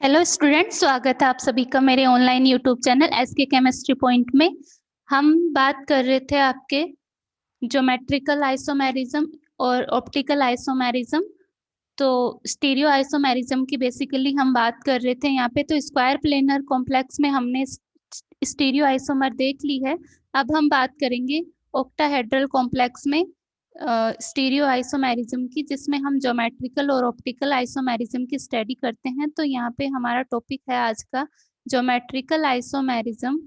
Hello student, स्वागत है आप सभी का मेरे online YouTube channel SK chemistry point में। हम बात कर रहे थे आपके ज्योमेट्रिकल आइसोमेरिज्म और ऑप्टिकल आइसोमेरिज्म। तो स्टीरियो आइसोमेरिज्म की बेसिकली हम बात कर रहे थे यहाँ पे। तो स्क्वायर प्लेनर कॉम्प्लेक्स में हमने स्टीरियो आइसोमर देख ली है। अब हम बात करेंगे ऑक्टाहेड्रल कॉम्प्लेक्स में स्टीरियो आइसोमेरिज्म की, जिसमें हम ज्योमेट्रिकल और ऑप्टिकल आइसोमेरिज्म की स्टडी करते हैं। तो यहाँ पे हमारा टॉपिक है आज का geometrical isomerism.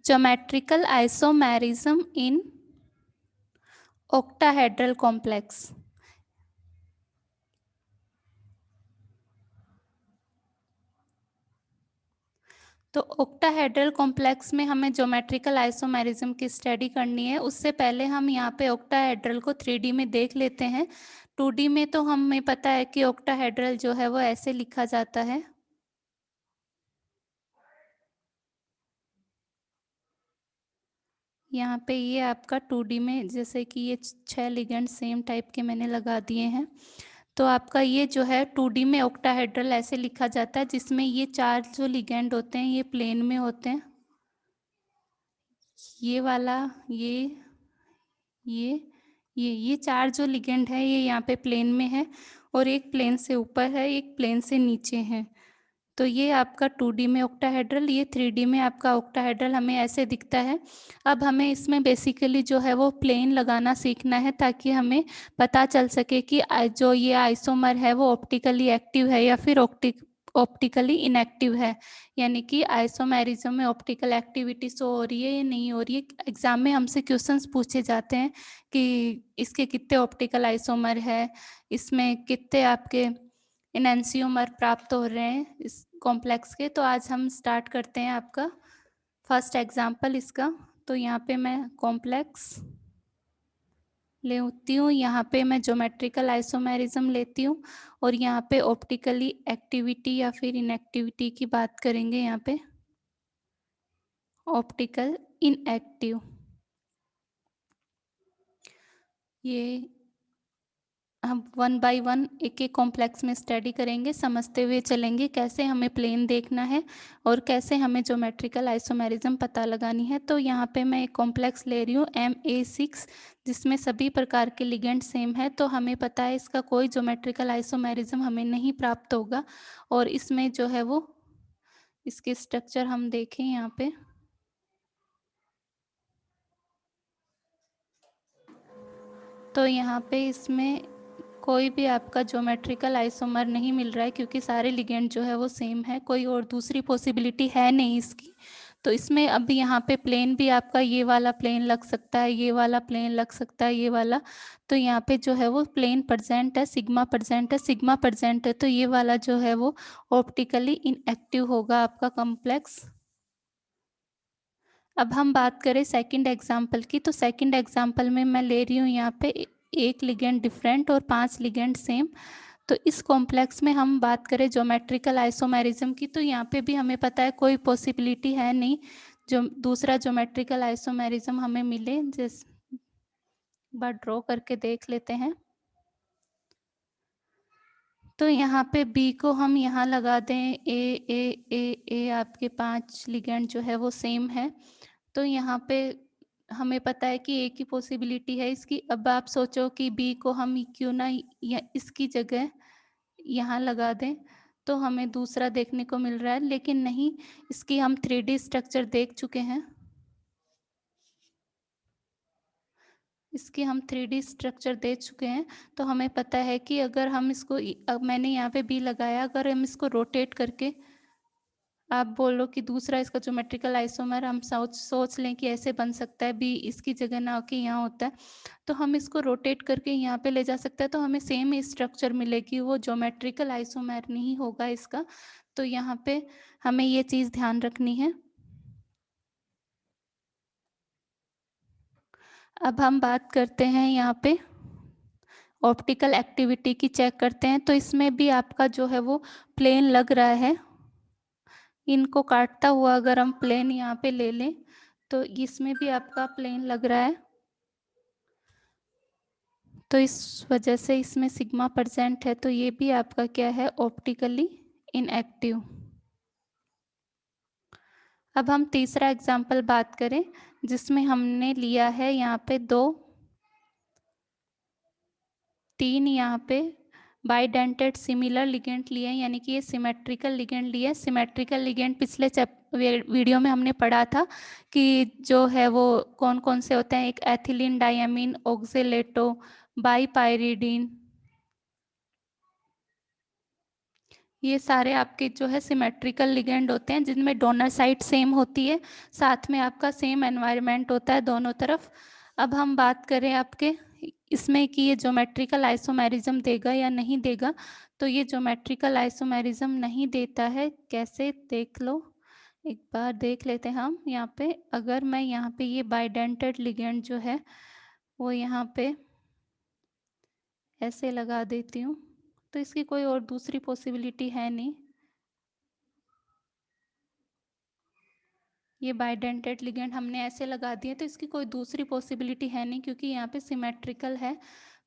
Geometrical isomerism in octahedral complex. तो ऑक्टाहेड्रल कॉम्प्लेक्स में हमें ज्योमेट्रिकल आइसोमेरिज्म की स्टडी करनी है। उससे पहले हम यहाँ पे ऑक्टाहेड्रल को 3D में देख लेते हैं। 2D में तो हमें पता है कि ऑक्टाहेड्रल जो है वो ऐसे लिखा जाता है। यहाँ पे ये आपका 2D में जैसे कि ये 6 लिगेंड सेम टाइप के मैंने लगा दिए हैं। तो आपका ये जो है 2D में ऑक्टाहेड्रल ऐसे लिखा जाता है, जिसमें ये 4 जो लिगेंड होते हैं ये प्लेन में होते हैं। ये वाला, ये ये 4 जो लिगेंड है ये यहाँ पे प्लेन में है, और एक प्लेन से ऊपर है, एक प्लेन से नीचे है। तो ये आपका 2D में ऑक्टाहेड्रल, ये 3D में आपका ऑक्टाहेड्रल हमें ऐसे दिखता है। अब हमें इसमें बेसिकली जो है वो प्लेन लगाना सीखना है, ताकि हमें पता चल सके कि जो ये आइसोमर है वो ऑप्टिकली एक्टिव है या फिर ऑप्टिकली इनएक्टिव है। यानी कि आइसोमेरिज्म में ऑप्टिकल एक्टिविटी शो हो रही है या नहीं हो रही है। एग्जाम में हमसे क्वेश्चंस पूछे जाते हैं कि इसके कितने ऑप्टिकल आइसोमर है, इसमें कितने आपके एनेंसियोमर प्राप्त हो रहे हैं इस कॉम्प्लेक्स के। तो आज हम स्टार्ट करते हैं आपका फर्स्ट एग्जाम्पल इसका। तो यहाँ पे मैं कॉम्प्लेक्स लेती हूँ, यहाँ पे मैं ज्योमेट्रिकल आइसोमेरिज्म लेती हूँ, और यहाँ पे ऑप्टिकली एक्टिविटी या फिर इनएक्टिविटी की बात करेंगे। यहाँ पे ऑप्टिकल इनएक्टिव, ये हम 1 बाय 1 एक एक कॉम्प्लेक्स में स्टडी करेंगे, समझते हुए चलेंगे कैसे हमें प्लेन देखना है और कैसे हमें ज्योमेट्रिकल आइसोमेरिज्म पता लगानी है। तो यहाँ पे मैं एक कॉम्प्लेक्स ले रही हूँ Ma6, जिसमें सभी प्रकार के लिगेंड सेम है। तो हमें पता है इसका कोई ज्योमेट्रिकल आइसोमेरिज्म हमें नहीं प्राप्त होगा। और इसमें जो है वो इसके स्ट्रक्चर हम देखें यहाँ पे, तो यहाँ पे इसमें कोई भी आपका ज्योमेट्रिकल आइसोमर नहीं मिल रहा है, क्योंकि सारे लिगेंड जो है वो सेम है, कोई और दूसरी पॉसिबिलिटी है नहीं इसकी। तो इसमें अब यहाँ पे प्लेन भी आपका ये वाला प्लेन लग सकता है, ये वाला प्लेन लग सकता है, ये वाला। तो यहाँ पे जो है वो प्लेन प्रेजेंट है, सिग्मा प्रेजेंट है, सिग्मा प्रेजेंट है। तो ये वाला जो है वो ऑप्टिकली इनएक्टिव होगा आपका कॉम्प्लेक्स। अब हम बात करें सेकंड एग्जाम्पल की। तो सेकंड एग्जाम्पल में मैं ले रही हूँ यहाँ पे एक लिगेंड डिफरेंट और 5 लिगेंड सेम। तो इस कॉम्प्लेक्स में हम बात करें ज्योमेट्रिकल आइसोमेरिज्म की, तो यहाँ पे भी हमें पता है कोई पॉसिबिलिटी है नहीं जो दूसरा ज्योमेट्रिकल आइसोमेरिज्म हमें मिले। जिस बार ड्रॉ करके देख लेते हैं। तो यहाँ पे बी को हम यहाँ लगा दें, ए आपके 5 लिगेंड जो है वो सेम है। तो यहाँ पे हमें पता है कि एक ही पॉसिबिलिटी है इसकी। अब आप सोचो कि बी को हम क्यों ना या इसकी जगह यहाँ लगा दें, तो हमें दूसरा देखने को मिल रहा है। लेकिन नहीं, इसकी हम 3D स्ट्रक्चर देख चुके हैं। इसकी हम 3D स्ट्रक्चर देख चुके हैं। तो हमें पता है कि अगर हम इसको, अब मैंने यहाँ पे बी लगाया, अगर हम इसको रोटेट करके, आप बोलो कि दूसरा इसका ज्योमेट्रिकल आइसोमर हम सोच लें कि ऐसे बन सकता है, बी इसकी जगह ना होके यहाँ होता है, तो हम इसको रोटेट करके यहाँ पे ले जा सकते हैं। तो हमें सेम स्ट्रक्चर मिलेगी, वो ज्योमेट्रिकल आइसोमर नहीं होगा इसका। तो यहाँ पे हमें ये चीज़ ध्यान रखनी है। अब हम बात करते हैं यहाँ पे ऑप्टिकल एक्टिविटी की, चेक करते हैं। तो इसमें भी आपका जो है वो प्लेन लग रहा है। इनको काटता हुआ अगर हम प्लेन यहाँ पे ले लें, तो इसमें भी आपका प्लेन लग रहा है। तो इस वजह से इसमें सिग्मा प्रेजेंट है, तो ये भी आपका क्या है, ऑप्टिकली इनएक्टिव। अब हम तीसरा एग्जाम्पल बात करें, जिसमें हमने लिया है यहाँ पे तीन यहाँ पे बाइडेंटेड सिमिलर लिगेंड लिए हैं, यानी कि ये सिमेट्रिकल लिगेंड लिए। सिमेट्रिकल लिगेंड पिछले वीडियो में हमने पढ़ा था कि जो है वो कौन कौन से होते हैं, एक एथिलीन डायमीन, ऑक्जेलेटो, बाईपायरिडीन, ये सारे आपके जो है सिमेट्रिकल लिगेंड होते हैं, जिनमें डोनर साइट सेम होती है, साथ में आपका सेम एनवायरनमेंट होता है दोनों तरफ। अब हम बात करें आपके इसमें कि ये ज्योमेट्रिकल आइसोमेरिज्म देगा या नहीं देगा, तो ये ज्योमेट्रिकल आइसोमेरिज्म नहीं देता है। कैसे, देख लो, एक बार देख लेते हैं हम। यहाँ पे अगर मैं यहाँ पे ये बाइडेंटेड लिगेंड जो है वो यहाँ पे ऐसे लगा देती हूँ, तो इसकी कोई और दूसरी पॉसिबिलिटी है नहीं। ये बाइडेंटेड लिगेंड हमने ऐसे लगा दिए, तो इसकी कोई दूसरी पॉसिबिलिटी है नहीं, क्योंकि यहाँ पे सिमेट्रिकल है,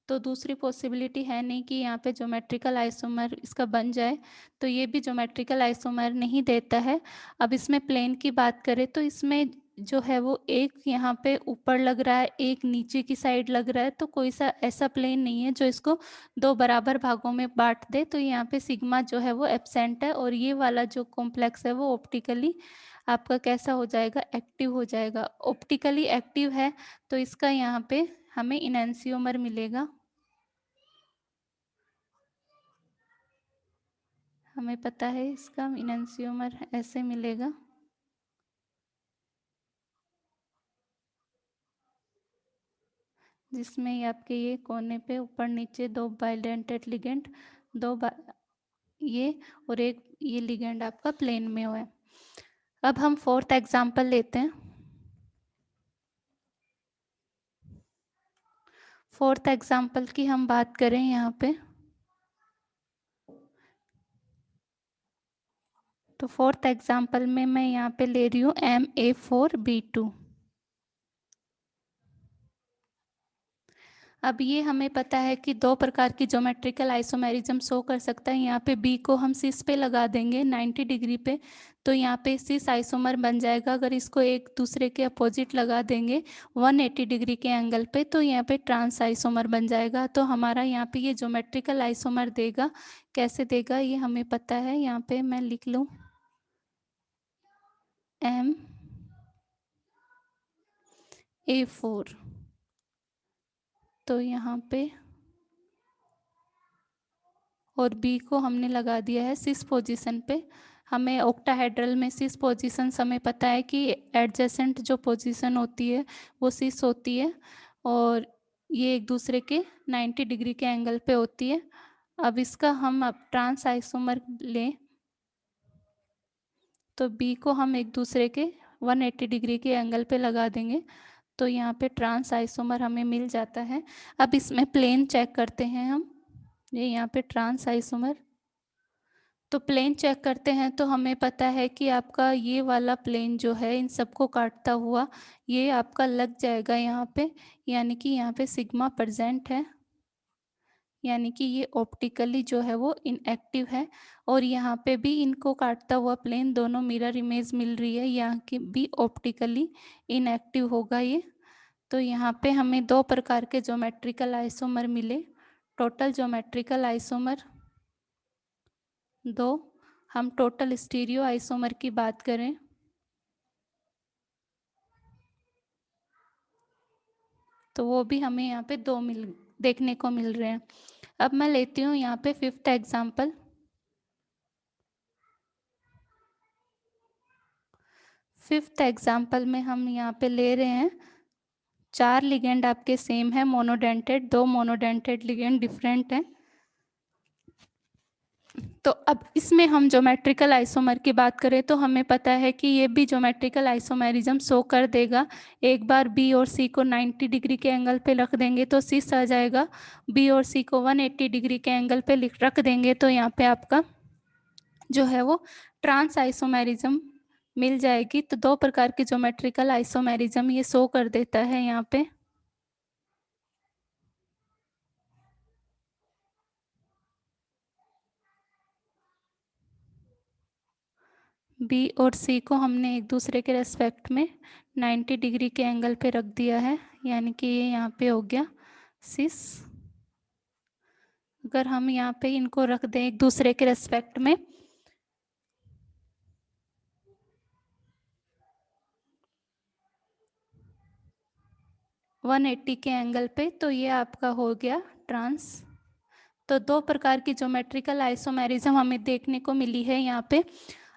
तो दूसरी पॉसिबिलिटी है नहीं कि यहाँ पे ज्योमेट्रिकल आइसोमर इसका बन जाए, तो ये भी ज्योमेट्रिकल आइसोमर नहीं देता है। अब इसमें प्लेन की बात करें तो इसमें जो है वो एक यहाँ पे ऊपर लग रहा है, एक नीचे की साइड लग रहा है, तो कोई सा ऐसा प्लेन नहीं है जो इसको दो बराबर भागों में बांट दे, तो यहाँ पे सिग्मा जो है वो एब्सेंट है, और ये वाला जो कॉम्प्लेक्स है वो ऑप्टिकली आपका कैसा हो जाएगा, एक्टिव हो जाएगा। ऑप्टिकली एक्टिव है तो इसका यहाँ पे हमें इनैंसियोमर मिलेगा, हमें पता है इसका इनैंसियोमर ऐसे मिलेगा। जिसमें ये आपके ये कोने पे ऊपर नीचे दो बाइडेंटेड लिगेंड, ये और एक ये लिगेंड आपका प्लेन में हुआ है। अब हम फोर्थ एग्जांपल लेते हैं। फोर्थ एग्जांपल की हम बात करें यहाँ पे, तो फोर्थ एग्जांपल में मैं यहाँ पे ले रही हूँ MA4B2। अब ये हमें पता है कि दो प्रकार की ज्योमेट्रिकल आइसोमेरिज्म शो कर सकता है। यहाँ पे बी को हम सिस पे लगा देंगे 90 डिग्री पे, तो यहाँ पे सिस आइसोमर बन जाएगा। अगर इसको एक दूसरे के अपोजिट लगा देंगे 180 डिग्री के एंगल पे, तो यहाँ पे ट्रांस आइसोमर बन जाएगा। तो हमारा यहाँ पे ये ज्योमेट्रिकल आइसोमर देगा। कैसे देगा ये हमें पता है, यहाँ पे मैं लिख लूँ MA4, तो यहाँ पे और बी को हमने लगा दिया है सिस पोजीशन पे। हमें ऑक्टाहेड्रल में सिस पोजीशन हमें पता है कि एडजेसेंट जो पोजीशन होती है वो सिस होती है, और ये एक दूसरे के 90 डिग्री के एंगल पे होती है। अब इसका हम अब ट्रांस आइसोमर लें, तो बी को हम एक दूसरे के 180 डिग्री के एंगल पे लगा देंगे, तो यहाँ पे ट्रांस आइसोमर हमें मिल जाता है। अब इसमें प्लेन चेक करते हैं हम, ये यहाँ पे ट्रांस आइसोमर, तो प्लेन चेक करते हैं तो हमें पता है कि आपका ये वाला प्लेन जो है इन सबको काटता हुआ ये आपका लग जाएगा यहाँ पे, यानी कि यहाँ पे सिग्मा प्रेजेंट है, यानी कि ये ऑप्टिकली जो है वो इनएक्टिव है। और यहाँ पे भी इनको काटता हुआ प्लेन दोनों मिरर इमेज मिल रही है, यहाँ की भी ऑप्टिकली इनएक्टिव होगा ये। तो यहाँ पे हमें दो प्रकार के ज्योमेट्रिकल आइसोमर मिले, टोटल ज्योमेट्रिकल आइसोमर दो। हम टोटल स्टीरियो आइसोमर की बात करें तो वो भी हमें यहाँ पे दो देखने को मिल रहे हैं। अब मैं लेती हूँ यहाँ पे फिफ्थ एग्जाम्पल। फिफ्थ एग्जाम्पल में हम यहाँ पे ले रहे हैं चार लिगेंड आपके सेम है मोनोडेंटेड, दो मोनोडेंटेड लिगेंड डिफरेंट हैं। तो अब इसमें हम ज्योमेट्रिकल आइसोमर की बात करें तो हमें पता है कि ये भी ज्योमेट्रिकल आइसोमेरिज्म शो कर देगा। एक बार बी और सी को 90 डिग्री के एंगल पे रख देंगे तो सिस आ जाएगा, बी और सी को 180 डिग्री के एंगल पे रख देंगे तो यहाँ पे आपका जो है वो ट्रांस आइसोमेरिज्म मिल जाएगी। तो दो प्रकार की ज्योमेट्रिकल आइसोमेरिज्म ये शो कर देता है यहाँ पे। बी और सी को हमने एक दूसरे के रेस्पेक्ट में 90 डिग्री के एंगल पे रख दिया है, यानी कि ये यहाँ पे हो गया सिस। अगर हम यहाँ पे इनको रख दें एक दूसरे के रेस्पेक्ट में, वन 180 के एंगल पे, तो ये आपका हो गया ट्रांस। तो दो प्रकार की ज्योमेट्रिकल आइसोमेरिज्म हमें देखने को मिली है यहाँ पे।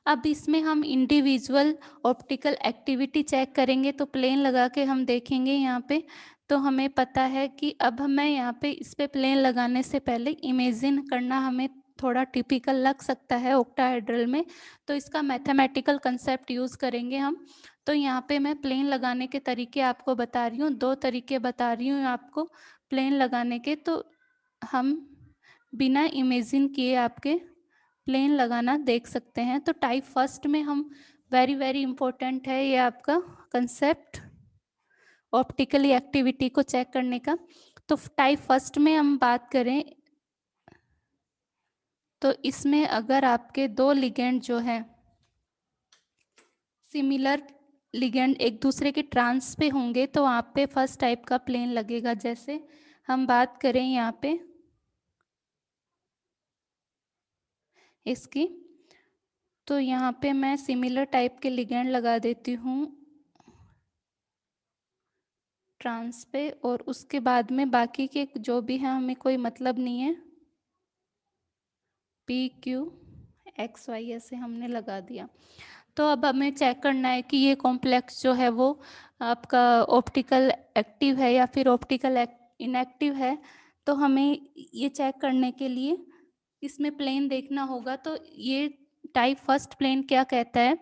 अब इसमें हम इंडिविजुअल ऑप्टिकल एक्टिविटी चेक करेंगे, तो प्लेन लगा के हम देखेंगे यहाँ पे। तो हमें पता है कि अब मैं यहाँ पे इस पे प्लेन लगाने से पहले इमेजिन करना हमें थोड़ा टिपिकल लग सकता है ऑक्टाहेड्रल में, तो इसका मैथमेटिकल कंसेप्ट यूज़ करेंगे हम। तो यहाँ पे मैं प्लेन लगाने के तरीके आपको बता रही हूँ, दो तरीके बता रही हूँ आपको प्लेन लगाने के। तो हम बिना इमेजिन किए आपके प्लेन लगाना देख सकते हैं। तो टाइप फर्स्ट में हम, वेरी वेरी इंपॉर्टेंट है ये आपका कंसेप्ट ऑप्टिकली एक्टिविटी को चेक करने का। तो टाइप फर्स्ट में हम बात करें तो इसमें अगर आपके दो लिगेंड जो है सिमिलर लिगेंड एक दूसरे के ट्रांस पे होंगे, तो आप पे फर्स्ट टाइप का प्लेन लगेगा। जैसे हम बात करें यहाँ पे इसकी, तो यहाँ पे मैं सिमिलर टाइप के लिगेंड लगा देती हूँ ट्रांस पे, और उसके बाद में बाकी के जो भी हैं हमें कोई मतलब नहीं है, पी क्यू एक्स वाई ऐसे हमने लगा दिया। तो अब हमें चेक करना है कि ये कॉम्प्लेक्स जो है वो आपका ऑप्टिकल एक्टिव है या फिर ऑप्टिकल इनएक्टिव है। तो हमें ये चेक करने के लिए इसमें प्लेन देखना होगा। तो ये टाइप फर्स्ट प्लेन क्या कहता है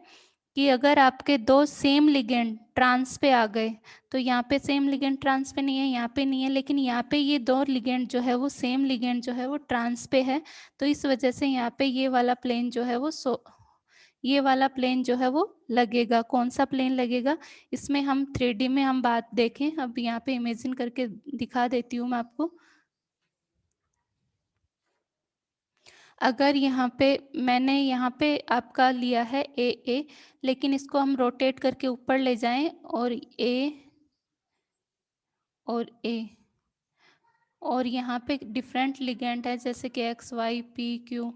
कि अगर आपके दो सेम लिगेंड ट्रांस पे आ गए, तो यहाँ पे सेम लिगेंड ट्रांस पे नहीं है, यहाँ पे नहीं है, लेकिन यहाँ पे ये दो लिगेंड जो है वो सेम लिगेंड जो है वो ट्रांस पे है। तो इस वजह से यहाँ पे ये वाला प्लेन जो है वो ये वाला प्लेन जो है वो लगेगा। कौन सा प्लेन लगेगा, इसमें हम 3D में हम बात देखें। अब यहाँ पे इमेजिन करके दिखा देती हूँ मैं आपको। अगर यहाँ पे मैंने यहाँ पे आपका लिया है ए, लेकिन इसको हम रोटेट करके ऊपर ले जाएं और ए और यहाँ पे डिफरेंट लिगेंड है जैसे कि एक्स वाई पी क्यू,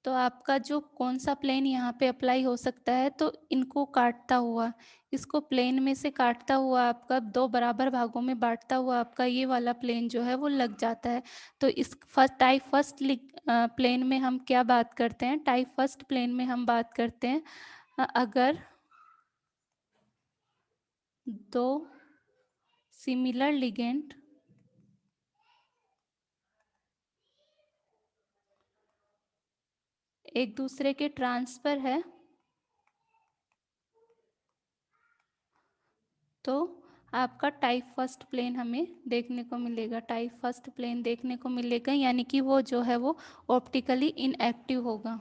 तो आपका जो कौन सा प्लेन यहाँ पे अप्लाई हो सकता है, तो इनको काटता हुआ, इसको प्लेन में से काटता हुआ आपका दो बराबर भागों में बांटता हुआ आपका ये वाला प्लेन जो है वो लग जाता है। तो इस टाइप फर्स्ट प्लेन में हम क्या बात करते हैं, टाइप फर्स्ट प्लेन में हम बात करते हैं अगर दो सिमिलर लिगेंड एक दूसरे के ट्रांसफर है, तो आपका टाइप फर्स्ट प्लेन हमें देखने को मिलेगा। टाइप फर्स्ट प्लेन देखने को मिलेगा, यानी कि वो जो है वो ऑप्टिकली इनएक्टिव होगा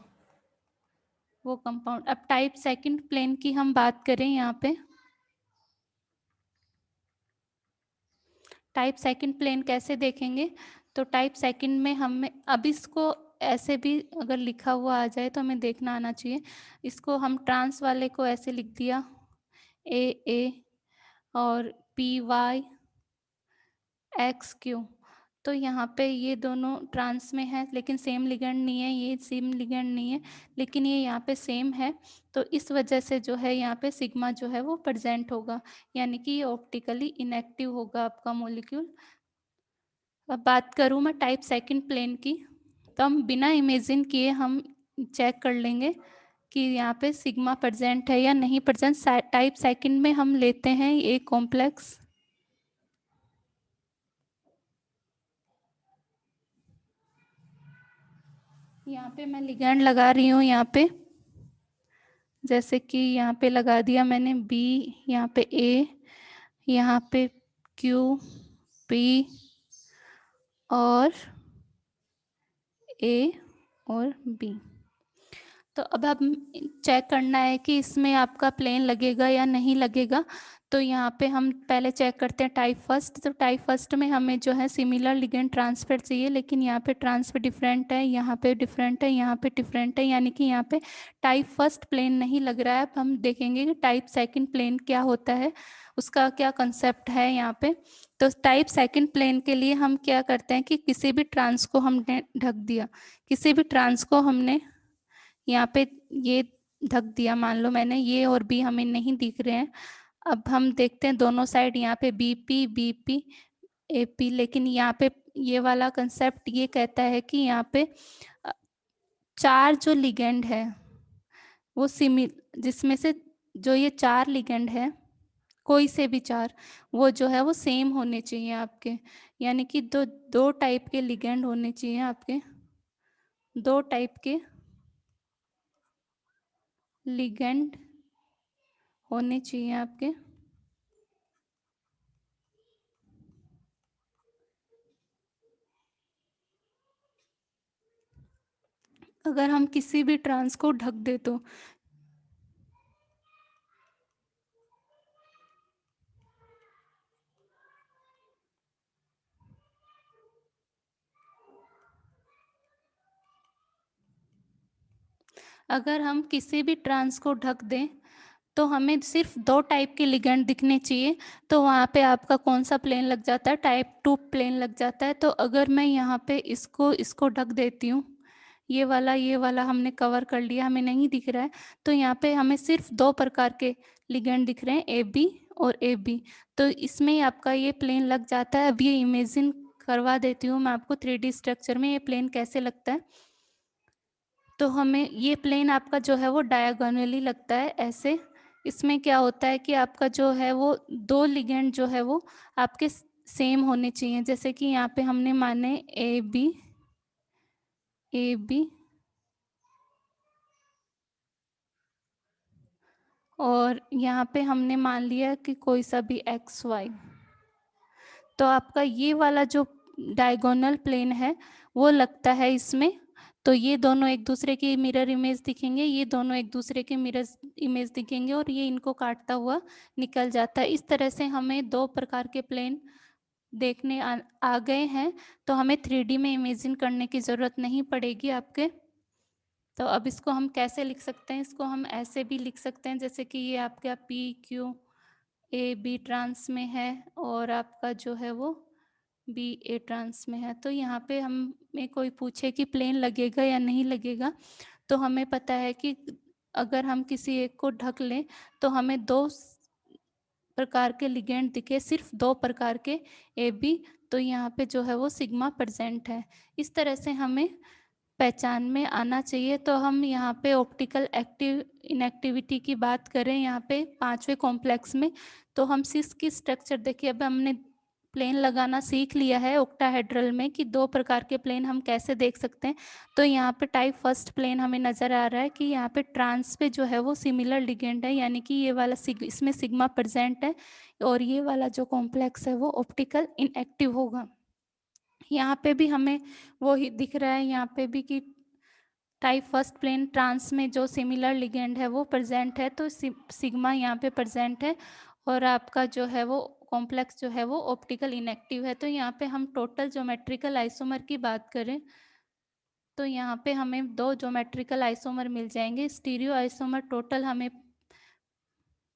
वो कंपाउंड। अब टाइप सेकंड प्लेन की हम बात करें यहाँ पे, टाइप सेकंड प्लेन कैसे देखेंगे, तो टाइप सेकंड में हमें अब इसको ऐसे भी अगर लिखा हुआ आ जाए तो हमें देखना आना चाहिए। इसको हम ट्रांस वाले को ऐसे लिख दिया ए और पी वाई एक्स क्यू। तो यहाँ पे ये दोनों ट्रांस में है लेकिन सेम लिगेंड नहीं है, ये सेम लिगेंड नहीं है, लेकिन ये यहाँ पे सेम है। तो इस वजह से जो है यहाँ पे सिग्मा जो है वो प्रेजेंट होगा, यानी कि ये ऑप्टिकली इनएक्टिव होगा आपका मॉलिक्यूल। अब बात करूँ मैं टाइप सेकंड प्लेन की, तो हम बिना इमेजिन किए हम चेक कर लेंगे कि यहाँ पे सिग्मा प्रेजेंट है या नहीं प्रेजेंट। टाइप सेकंड में हम लेते हैं एक कॉम्प्लेक्स, यहाँ पे मैं लिगेंड लगा रही हूँ यहाँ पे, जैसे कि यहाँ पे लगा दिया मैंने बी, यहाँ पे ए, यहाँ पे क्यू पी और ए और बी। तो अब हम चेक करना है कि इसमें आपका प्लेन लगेगा या नहीं लगेगा। तो यहाँ पे हम पहले चेक करते हैं टाइप फर्स्ट। तो टाइप फर्स्ट में हमें जो है सिमिलर लिगेंड ट्रांसफर चाहिए, लेकिन यहाँ पे ट्रांसफर डिफरेंट है, यहाँ पे डिफरेंट है, यहाँ पे डिफरेंट है, यानी कि यहाँ पे टाइप फर्स्ट प्लेन नहीं लग रहा है। अब हम देखेंगे कि टाइप सेकंड प्लेन क्या होता है, उसका क्या कंसेप्ट है यहाँ पे। तो टाइप सेकंड प्लेन के लिए हम क्या करते हैं कि किसी भी ट्रांस को हमने ढक दिया, किसी भी ट्रांस को हमने यहाँ पे ये ढक दिया, मान लो मैंने ये और बी हमें नहीं दिख रहे हैं। अब हम देखते हैं दोनों साइड, यहाँ पे बीपी बीपी एपी, लेकिन यहाँ पे ये वाला कंसेप्ट ये कहता है कि यहाँ पे चार जो लिगेंड है वो जिसमें से जो ये चार लिगेंड है, कोई से भी चार, वो जो है वो सेम होने चाहिए आपके, यानी कि दो दो टाइप के लिगेंड होने चाहिए आपके, दो टाइप के लिगेंड होने चाहिए आपके। अगर हम किसी भी ट्रांस को ढक दे तो अगर हम किसी भी ट्रांस को ढक दें तो हमें सिर्फ दो टाइप के लिगेंड दिखने चाहिए। तो वहाँ पे आपका कौन सा प्लेन लग जाता है, टाइप टू प्लेन लग जाता है। तो अगर मैं यहाँ पे इसको इसको ढक देती हूँ, ये वाला हमने कवर कर लिया, हमें नहीं दिख रहा है, तो यहाँ पे हमें सिर्फ दो प्रकार के लिगेंड दिख रहे हैं, ए बी और ए बी। तो इसमें ही आपका ये प्लेन लग जाता है। अब ये इमेजिन करवा देती हूँ मैं आपको 3D स्ट्रक्चर में ये प्लेन कैसे लगता है। तो हमें ये प्लेन आपका जो है वो डायगोनली लगता है ऐसे। इसमें क्या होता है कि आपका जो है वो दो लिगेंड जो है वो आपके सेम होने चाहिए, जैसे कि यहाँ पे हमने माने ए बी और यहाँ पे हमने मान लिया कि कोई सा भी एक्स वाई। तो आपका ये वाला जो डायगोनल प्लेन है वो लगता है इसमें। तो ये दोनों एक दूसरे की मिरर इमेज दिखेंगे, ये दोनों एक दूसरे के मिरर इमेज दिखेंगे और ये इनको काटता हुआ निकल जाता है। इस तरह से हमें दो प्रकार के प्लेन देखने आ गए हैं। तो हमें 3D में इमेजिन करने की ज़रूरत नहीं पड़ेगी आपके। तो अब इसको हम कैसे लिख सकते हैं, इसको हम ऐसे भी लिख सकते हैं जैसे कि ये आपका P Q A B trans में है और आपका जो है वो बी ए ट्रांस में है। तो यहाँ पे हमें कोई पूछे कि प्लेन लगेगा या नहीं लगेगा, तो हमें पता है कि अगर हम किसी एक को ढक लें तो हमें दो प्रकार के लिगेंड दिखे, सिर्फ दो प्रकार के ए बी, तो यहाँ पे जो है वो सिग्मा प्रेजेंट है। इस तरह से हमें पहचान में आना चाहिए। तो हम यहाँ पे ऑप्टिकल एक्टिव इनएक्टिविटी की बात करें यहाँ पे पांचवें कॉम्प्लेक्स में, तो हम सिस की स्ट्रक्चर देखिए। अब हमने प्लेन लगाना सीख लिया है ऑक्टाहेड्रल में कि दो प्रकार के प्लेन हम कैसे देख सकते हैं। तो यहाँ पे टाइप फर्स्ट प्लेन हमें नज़र आ रहा है कि यहाँ पे ट्रांस पे जो है वो सिमिलर लिगेंड है, यानी कि ये वाला इसमें सिग्मा प्रेजेंट है और ये वाला जो कॉम्प्लेक्स है वो ऑप्टिकल इनएक्टिव होगा। यहाँ पे भी हमें वो ही दिख रहा है यहाँ पे भी कि टाइप फर्स्ट प्लेन ट्रांस में जो सिमिलर लिगेंड है वो प्रेजेंट है, तो सिग्मा यहाँ पे प्रेजेंट है और आपका जो है वो कॉम्प्लेक्स जो है वो ऑप्टिकल इनएक्टिव है। तो यहाँ पे हम टोटल ज्योमेट्रिकल आइसोमर की बात करें तो यहाँ पे हमें दो ज्योमेट्रिकल आइसोमर मिल जाएंगे। स्टीरियो आइसोमर टोटल हमें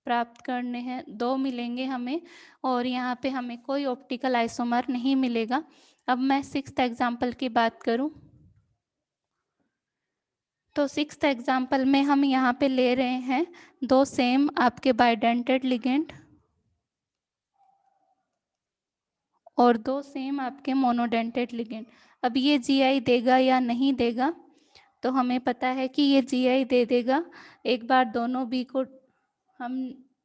प्राप्त करने हैं, दो मिलेंगे हमें, और यहाँ पे हमें कोई ऑप्टिकल आइसोमर नहीं मिलेगा। अब मैं सिक्स्थ एग्जाम्पल की बात करूँ तो सिक्स्थ एग्जाम्पल में हम यहाँ पे ले रहे हैं दो सेम आपके बाइडेंटेड लिगेंड और दो सेम आपके मोनोडेंटेड लिगेंड। अब ये जीआई देगा या नहीं देगा, तो हमें पता है कि ये जीआई दे देगा। एक बार दोनों बी को हम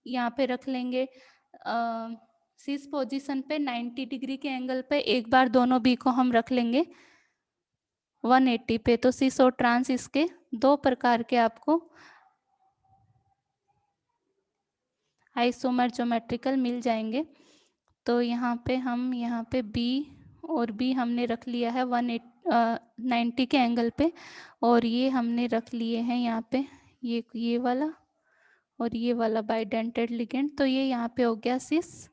यहाँ पे रख लेंगे सिस पोजीशन पे 90 डिग्री के एंगल पे, एक बार दोनों बी को हम रख लेंगे 180 पे। तो सिस और ट्रांस इसके दो प्रकार के आपको आइसोमर ज्योमेट्रिकल मिल जाएंगे। तो यहाँ पे हम यहाँ पे बी और बी हमने रख लिया है 180 90 के एंगल पे, और ये हमने रख लिए हैं यहाँ पे, ये वाला और ये वाला बाइडेंटेड लिगेंड। तो ये यहाँ पे हो गया सिस।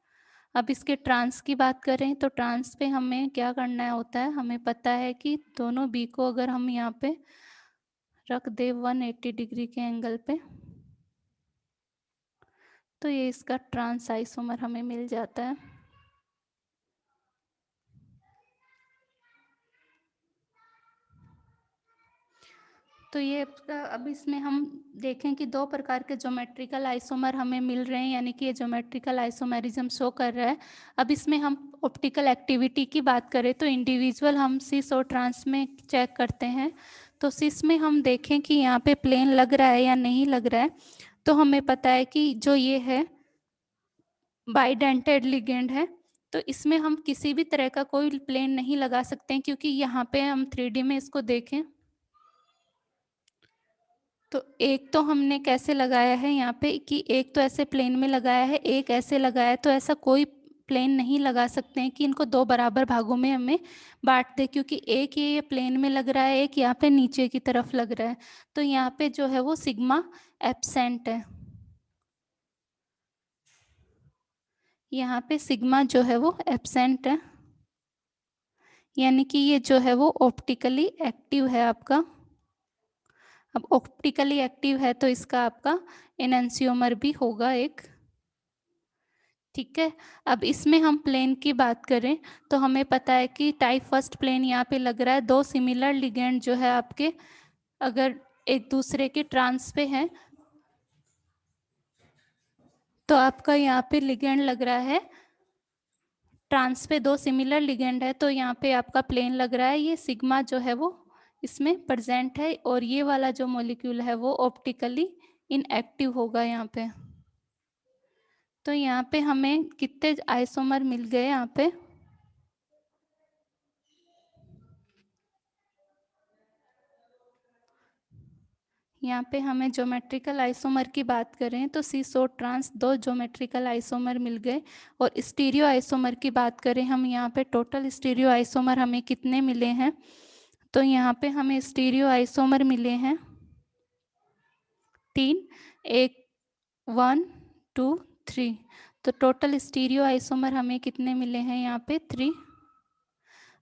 अब इसके ट्रांस की बात करें तो ट्रांस पे हमें क्या करना होता है, हमें पता है कि दोनों बी को अगर हम यहाँ पे रख दे 180 डिग्री के एंगल पे, तो ये इसका ट्रांस आइसोमर हमें मिल जाता है। तो ये अब इसमें हम देखें कि दो प्रकार के ज्योमेट्रिकल आइसोमर हमें मिल रहे हैं, यानी कि ये ज्योमेट्रिकल आइसोमेरिज्म शो कर रहा है। अब इसमें हम ऑप्टिकल एक्टिविटी की बात करें तो इंडिविजुअल हम सिस और ट्रांस में चेक करते हैं। तो सिस में हम देखें कि यहाँ पे प्लेन लग रहा है या नहीं लग रहा है, तो हमें पता है कि जो ये है बाइडेंटेड लिगेंड है, तो इसमें हम किसी भी तरह का कोई प्लेन नहीं लगा सकते हैं, क्योंकि यहाँ पे हम 3D में इसको देखें तो एक तो हमने कैसे लगाया है यहाँ पे कि एक तो ऐसे प्लेन में लगाया है, एक ऐसे लगाया है, तो ऐसा कोई प्लेन नहीं लगा सकते हैं कि इनको दो बराबर भागों में हमें बांट दे, क्योंकि एक ये प्लेन में लग रहा है, एक यहाँ पे नीचे की तरफ लग रहा है। तो यहाँ पे जो है वो सिग्मा एब्सेंट है, यहाँ पे सिग्मा जो है वो एब्सेंट है, यानी कि ये जो है वो ऑप्टिकली एक्टिव है आपका। अब ऑप्टिकली एक्टिव है तो इसका आपका एनंसियोमर भी होगा एक, ठीक है। अब इसमें हम प्लेन की बात करें तो हमें पता है कि टाइप फर्स्ट प्लेन यहाँ पे लग रहा है, दो सिमिलर लिगेंड जो है आपके अगर एक दूसरे के ट्रांस पे हैं तो आपका यहाँ पे लिगेंड लग रहा है ट्रांस पे, दो सिमिलर लिगेंड है तो यहाँ पे आपका प्लेन लग रहा है, ये सिग्मा जो है वो इसमें प्रेजेंट है, और ये वाला जो मॉलिक्यूल है वो ऑप्टिकली इनएक्टिव होगा यहाँ पे। तो यहाँ पे हमें कितने आइसोमर मिल गए यहाँ पे, यहाँ पे हमें ज्योमेट्रिकल आइसोमर की बात करें तो सिस और ट्रांस दो ज्योमेट्रिकल आइसोमर मिल गए। और स्टीरियो आइसोमर की बात करें हम, यहाँ पे टोटल स्टीरियो आइसोमर हमें कितने मिले हैं, तो यहाँ पे हमें स्टीरियो आइसोमर मिले हैं 3, एक 1 2 3। तो टोटल स्टीरियो आइसोमर हमें कितने मिले हैं यहाँ पे 3।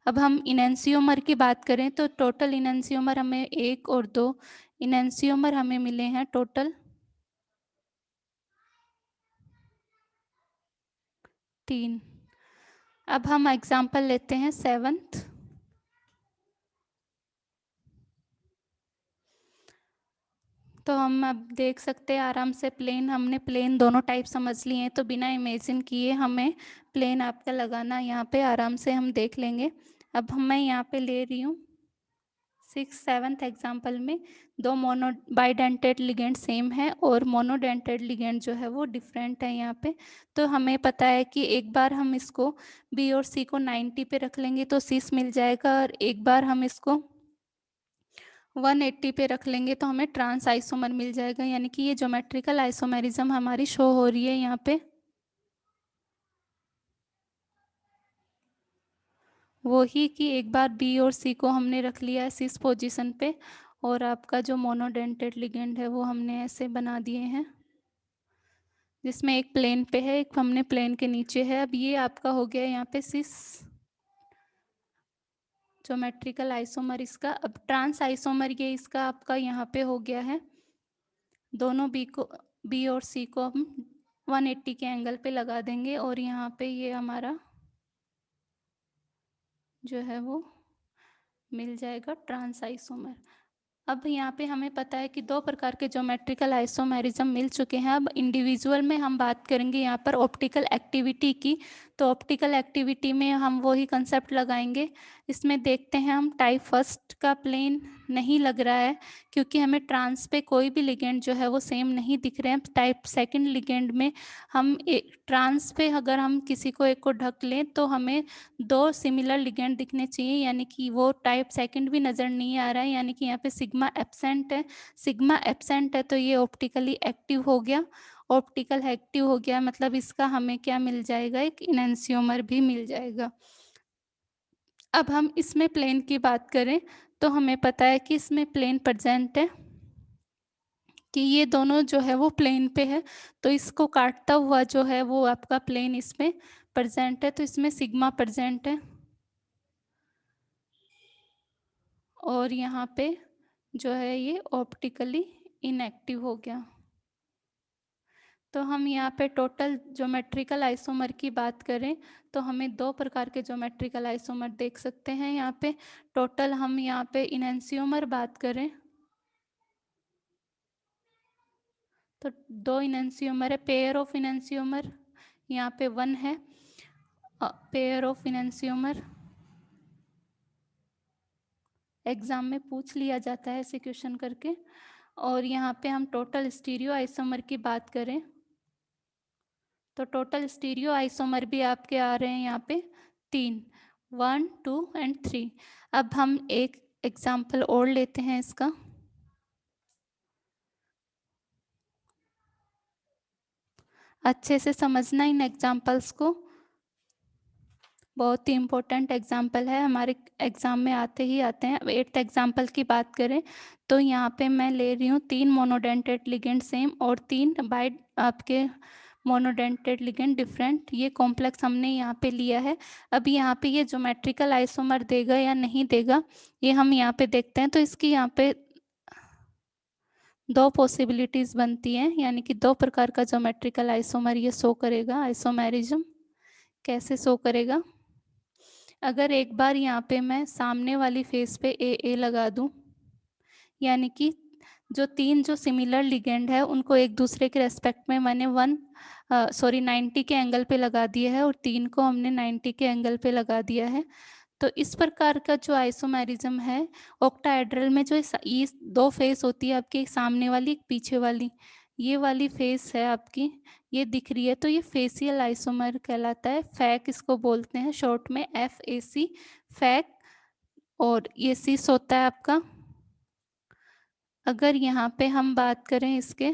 अब हम इनैंसियोमर की बात करें तो टोटल इनैंसियोमर हमें 1 और 2 इनैंसियोमर हमें मिले हैं टोटल 3। अब हम एग्जाम्पल लेते हैं 7th। तो हम अब देख सकते हैं आराम से प्लेन, हमने प्लेन दोनों टाइप समझ लिए हैं, तो बिना इमेजिन किए हमें प्लेन आपका लगाना यहाँ पे आराम से हम देख लेंगे। अब मैं यहाँ पे ले रही हूँ 7th एग्जाम्पल में दो मोनो बाइडेंटेड लिगेंड सेम है और मोनोडेंटेड लिगेंड जो है वो डिफरेंट है यहाँ पे। तो हमें पता है कि एक बार हम इसको बी और सी को 90 पे रख लेंगे तो सिस मिल जाएगा, और एक बार हम इसको 180 पे रख लेंगे तो हमें ट्रांस आइसोमर मिल जाएगा, यानी कि ये ज्योमेट्रिकल आइसोमेरिज्म हमारी शो हो रही है यहाँ पे। वो ही कि एक बार बी और सी को हमने रख लिया है सिस पोजीशन पे, और आपका जो मोनोडेंटेड लिगेंड है वो हमने ऐसे बना दिए हैं, जिसमें एक प्लेन पे है, एक हमने प्लेन के नीचे है। अब ये आपका हो गया यहाँ पे सिस ज्योमेट्रिकल आइसोमर इसका। अब ट्रांस आइसोमर ये इसका आपका यहाँ पे हो गया है, दोनों बी और सी को हम 180 के एंगल पे लगा देंगे, और यहाँ पे ये हमारा जो है वो मिल जाएगा ट्रांस आइसोमर। अब यहाँ पे हमें पता है कि दो प्रकार के ज्योमेट्रिकल आइसोमेरिज्म मिल चुके हैं। अब इंडिविजुअल में हम बात करेंगे यहाँ पर ऑप्टिकल एक्टिविटी की, तो ऑप्टिकल एक्टिविटी में हम वही कंसेप्ट लगाएंगे। इसमें देखते हैं हम टाइप फर्स्ट का प्लेन नहीं लग रहा है, क्योंकि हमें ट्रांस पे कोई भी लिगेंड जो है वो सेम नहीं दिख रहे हैं। टाइप सेकंड लिगेंड में हम ट्रांस पे अगर हम किसी को एक को ढक लें तो हमें दो सिमिलर लिगेंड दिखने चाहिए, यानी कि वो टाइप सेकंड भी नज़र नहीं आ रहा है, यानी कि यहाँ पे सिग्मा एब्सेंट है। सिग्मा एब्सेंट है तो ये ऑप्टिकली एक्टिव हो गया, ऑप्टिकल एक्टिव हो गया मतलब इसका हमें क्या मिल जाएगा, एक इनैंसियोमर भी मिल जाएगा। अब हम इसमें प्लेन की बात करें तो हमें पता है कि इसमें प्लेन प्रेजेंट है, कि ये दोनों जो है वो प्लेन पे है, तो इसको काटता हुआ जो है वो आपका प्लेन इसमें प्रेजेंट है, तो इसमें सिग्मा प्रेजेंट है। और यहाँ पे जो है ये ऑप्टिकली इनएक्टिव हो गया। तो हम यहाँ पे टोटल ज्योमेट्रिकल आइसोमर की बात करें तो हमें दो प्रकार के ज्योमेट्रिकल आइसोमर देख सकते हैं यहाँ पे। टोटल हम यहाँ पे इनैंसियोमर बात करें तो दो इनैंसियोमर है, पेयर ऑफ इनैंसियोमर यहाँ पे 1 है, पेयर ऑफ इनैंसियोमर एग्जाम में पूछ लिया जाता है ऐसे क्वेश्चन करके। और यहाँ पे हम टोटल स्टीरियो आइसोमर की बात करें तो टोटल स्टीरियो आइसोमर भी आपके आ रहे हैं यहाँ पे 3, 1, 2 एंड 3। अब हम एक एग्जाम्पल और लेते हैं इसका। अच्छे से समझना इन एग्जाम्पल्स को, बहुत ही इम्पोर्टेंट एग्जाम्पल है, हमारे एग्ज़ाम में आते ही आते हैं। अब 8th एग्जाम्पल की बात करें तो यहाँ पे मैं ले रही हूँ 3 मोनोडेंटेड लिगेंड सेम और 3 बाय आपके मोनोडेंटेड लिगेंड डिफरेंट, ये कॉम्प्लेक्स हमने यहाँ पे लिया है। अब यहाँ पे ये ज्योमेट्रिकल आइसोमर देगा या नहीं देगा ये हम यहाँ पे देखते हैं। तो इसकी यहाँ पे दो पॉसिबिलिटीज़ बनती हैं, यानी कि दो प्रकार का ज्योमेट्रिकल आइसोमर ये शो करेगा। आइसोमेरिज्म कैसे शो करेगा, अगर एक बार यहाँ पे मैं सामने वाली फेस पे ए लगा दूँ, यानी कि जो 3 जो सिमिलर लिगेंड है उनको एक दूसरे के रेस्पेक्ट में मैंने 90 के एंगल पे लगा दिया है और 3 को हमने 90 के एंगल पे लगा दिया है। तो इस प्रकार का जो आइसोमेरिज्म है ऑक्टाहेड्रल में, जो ये दो फेस होती है आपकी, एक सामने वाली एक पीछे वाली, ये वाली फेस है आपकी, ये दिख रही है, तो ये फेसियल आइसोमर कहलाता है। फैक इसको बोलते हैं शॉर्ट में, FAC, फैक। और ये सिस होता है आपका। अगर यहाँ पे हम बात करें इसके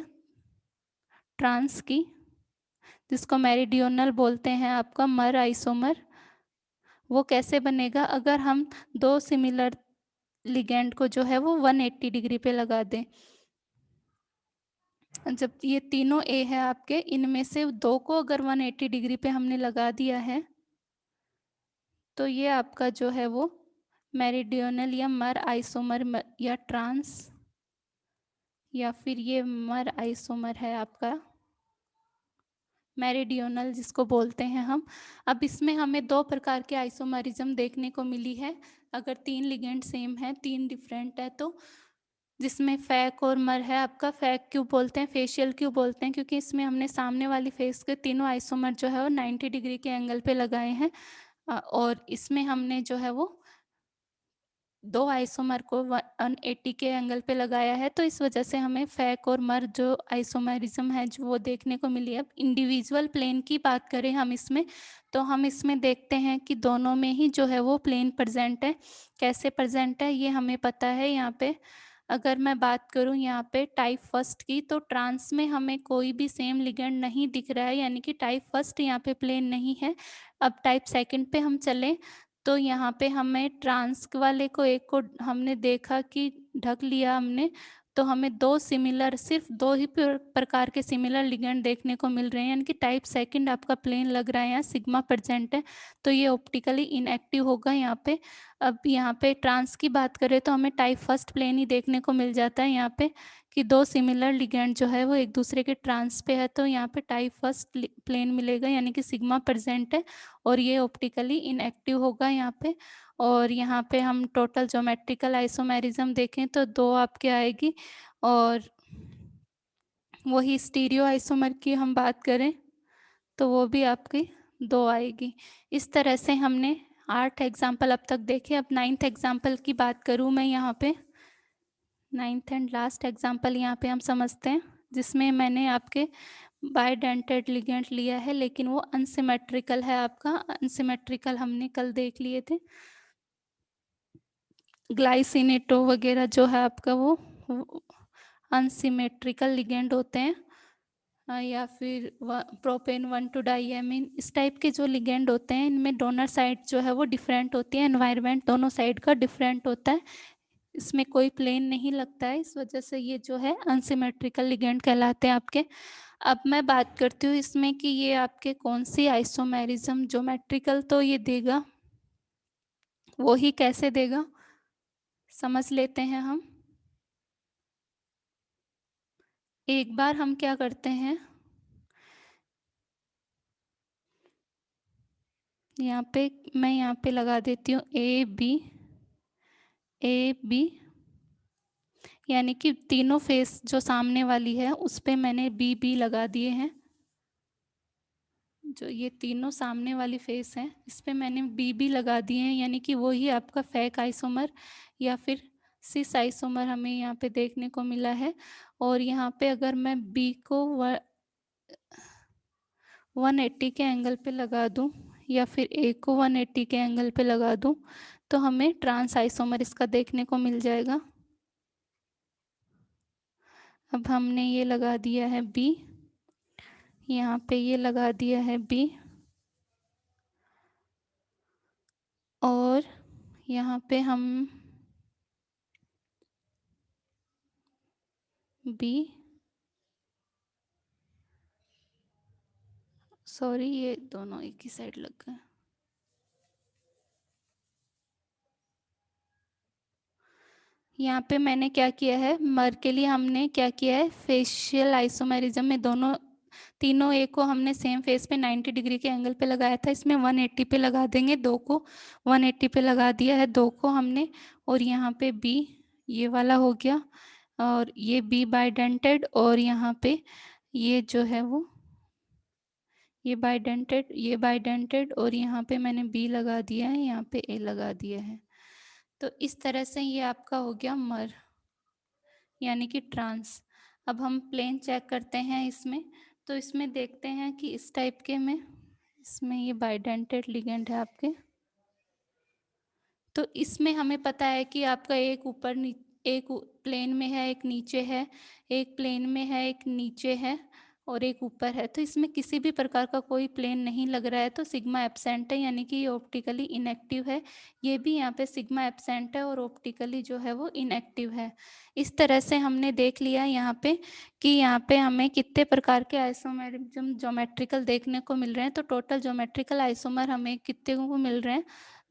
ट्रांस की, जिसको मेरिडियोनल बोलते हैं आपका मर आइसोमर, वो कैसे बनेगा, अगर हम दो सिमिलर लिगेंड को जो है वो 180 डिग्री पे लगा दें। जब ये तीनों ए है आपके, इनमें से दो को अगर 180 डिग्री पे हमने लगा दिया है तो ये आपका जो है वो मेरिडियोनल या मर आइसोमर या ट्रांस, या फिर ये मर आइसोमर है आपका मेरिडियोनल जिसको बोलते हैं हम। अब इसमें हमें दो प्रकार के आइसोमरिज्म देखने को मिली है, अगर 3 लिगेंड सेम है 3 डिफरेंट है तो, जिसमें फैक और मर है आपका। फैक क्यों बोलते हैं, फेशियल क्यों बोलते हैं, क्योंकि इसमें हमने सामने वाली फेस के तीनों आइसोमर जो है वो 90 डिग्री के एंगल पे लगाए हैं, और इसमें हमने जो है वो दो आइसोमर को 180 के एंगल पे लगाया है, तो इस वजह से हमें फैक और मर जो आइसोमेरिज्म है जो वो देखने को मिली है। अब इंडिविजुअल प्लेन की बात करें हम इसमें, तो हम इसमें देखते हैं कि दोनों में ही जो है वो प्लेन प्रेजेंट है। कैसे प्रेजेंट है ये हमें पता है। यहाँ पे अगर मैं बात करूँ यहाँ पे टाइप फर्स्ट की, तो ट्रांस में हमें कोई भी सेम लिगेंड नहीं दिख रहा है, यानी कि टाइप फर्स्ट यहाँ पे प्लेन नहीं है। अब टाइप सेकंड पे हम चलें तो यहाँ पे हमें ट्रांस वाले को एक को हमने देखा कि ढक लिया हमने, तो हमें दो सिमिलर, सिर्फ दो ही प्रकार के सिमिलर लिगेंड देखने को मिल रहे हैं, यानी कि टाइप सेकंड आपका प्लेन लग रहा है, यहाँ सिग्मा प्रेजेंट है, तो ये ऑप्टिकली इनएक्टिव होगा यहाँ पे। अब यहाँ पे ट्रांस की बात करें तो हमें टाइप फर्स्ट प्लेन ही देखने को मिल जाता है यहाँ पे, कि दो सिमिलर लिगेंड जो है वो एक दूसरे के ट्रांस पे है, तो यहाँ पे टाइप फर्स्ट प्लेन मिलेगा, यानी कि सिग्मा प्रेजेंट है और ये ऑप्टिकली इनएक्टिव होगा यहाँ पे। और यहाँ पे हम टोटल ज्योमेट्रिकल आइसोमेरिज्म देखें तो दो आपके आएगी, और वही स्टीरियो आइसोमर की हम बात करें तो वो भी आपकी दो आएगी। इस तरह से हमने 8 एग्जाम्पल अब तक देखे। अब 9th एग्जाम्पल की बात करूँ मैं यहाँ पे, 9th एंड लास्ट एग्जाम्पल यहाँ पे हम समझते हैं, जिसमें मैंने आपके बायडेंटेड लिगेंड लिया है, लेकिन वो अनसिमेट्रिकल है आपका। अनसिमेट्रिकल हमने कल देख लिए थे, ग्लाइसिनेटो वगैरह जो है आपका वो अनसिमेट्रिकल लिगेंड होते हैं। या फिर प्रोपेन 1,2-डाइएमीन, इस टाइप के जो लिगेंड होते हैं इनमें डोनर साइड जो है वो डिफरेंट होती है, एनवायरनमेंट दोनों साइड का डिफरेंट होता है, इसमें कोई प्लेन नहीं लगता है, इस वजह से ये जो है अनसिमेट्रिकल लिगेंड कहलाते हैं आपके। अब मैं बात करती हूँ इसमें कि ये आपके कौन सी आइसोमेरिज्म ज्योमेट्रिकल तो ये देगा, वो ही कैसे देगा समझ लेते हैं हम। एक बार हम क्या करते हैं, यहाँ पे मैं यहाँ पे लगा देती हूँ ए बी, यानी कि तीनों फेस जो सामने वाली है उस पे मैंने बी बी लगा दिए हैं, जो ये तीनों सामने वाली फेस है इस पे मैंने बी बी लगा दिए हैं, यानी कि वो ही आपका फेक आइसोमर या फिर सिस आइसोमर हमें यहाँ पे देखने को मिला है। और यहाँ पे अगर मैं बी को 180 के एंगल पे लगा दूँ या फिर ए को 180 के एंगल पे लगा दूँ तो हमें ट्रांस आइसोमर इसका देखने को मिल जाएगा। अब हमने ये लगा दिया है बी, यहाँ पे ये लगा दिया है बी, और यहाँ पे हम बी, सॉरी ये दोनों एक ही साइड लग गए, यहाँ पे मैंने क्या किया है, मर के लिए हमने क्या किया है, फेशियल आइसोमेरिज्म में दोनों तीनों ए को हमने सेम फेस पे 90 डिग्री के एंगल पे लगाया था, इसमें 180 पे लगा देंगे, दो को 180 पे लगा दिया है दो को हमने, और यहाँ पे बी ये वाला हो गया, और ये बी बाइडेंटेड, और यहाँ पे ये जो है वो ये बाइडेंटेड, और यहाँ पे मैंने बी लगा दिया है, यहाँ पे ए लगा दिया है। तो इस तरह से ये आपका हो गया मर, यानी कि ट्रांस। अब हम प्लेन चेक करते हैं इसमें, तो इसमें देखते हैं कि इस टाइप के में इसमें ये बाइडेंटेड लिगेंड है आपके, तो इसमें हमें पता है कि आपका एक एक प्लेन में है, एक नीचे है, एक प्लेन में है, एक नीचे है और एक ऊपर है, तो इसमें किसी भी प्रकार का कोई प्लेन नहीं लग रहा है, तो सिग्मा एब्सेंट है, यानी कि ये ऑप्टिकली इनएक्टिव है। ये भी यहाँ पे सिग्मा एब्सेंट है और ऑप्टिकली जो है वो इनएक्टिव है। इस तरह से हमने देख लिया यहाँ पे कि यहाँ पे हमें कितने प्रकार के आइसोमेरिज्म ज्योमेट्रिकल देखने को मिल रहे हैं, तो टोटल ज्योमेट्रिकल आइसोमर हमें कितने को मिल रहे हैं,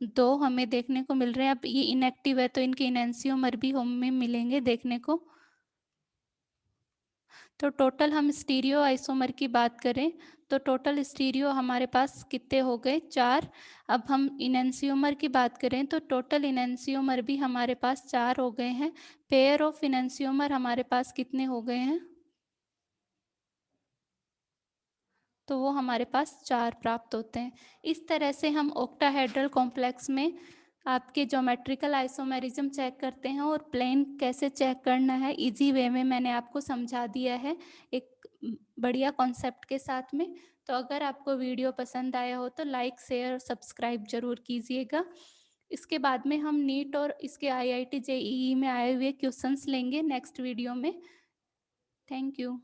दो हमें देखने को मिल रहे हैं। अब ये इनएक्टिव है तो इनके इनएंसियोमर भी हमें मिलेंगे देखने को। तो टोटल हम स्टीरियो आइसोमर की बात करें तो टोटल स्टीरियो हमारे पास कितने हो गए, चार। अब हम इनएंसियोमर की बात करें तो टोटल इनएंसियोमर भी हमारे पास चार हो गए हैं। पेयर ऑफ इनएंसियोमर हमारे पास कितने हो गए हैं, तो वो हमारे पास चार प्राप्त होते हैं। इस तरह से हम ऑक्टाहेड्रल कॉम्प्लेक्स में आपके ज्योमेट्रिकल आइसोमेरिज्म चेक करते हैं, और प्लेन कैसे चेक करना है इजी वे में मैंने आपको समझा दिया है एक बढ़िया कॉन्सेप्ट के साथ में। तो अगर आपको वीडियो पसंद आया हो तो लाइक शेयर और सब्सक्राइब जरूर कीजिएगा। इसके बाद में हम नीट और इसके IIT JEE में आए हुए क्वेश्चंस लेंगे नेक्स्ट वीडियो में। Thank you.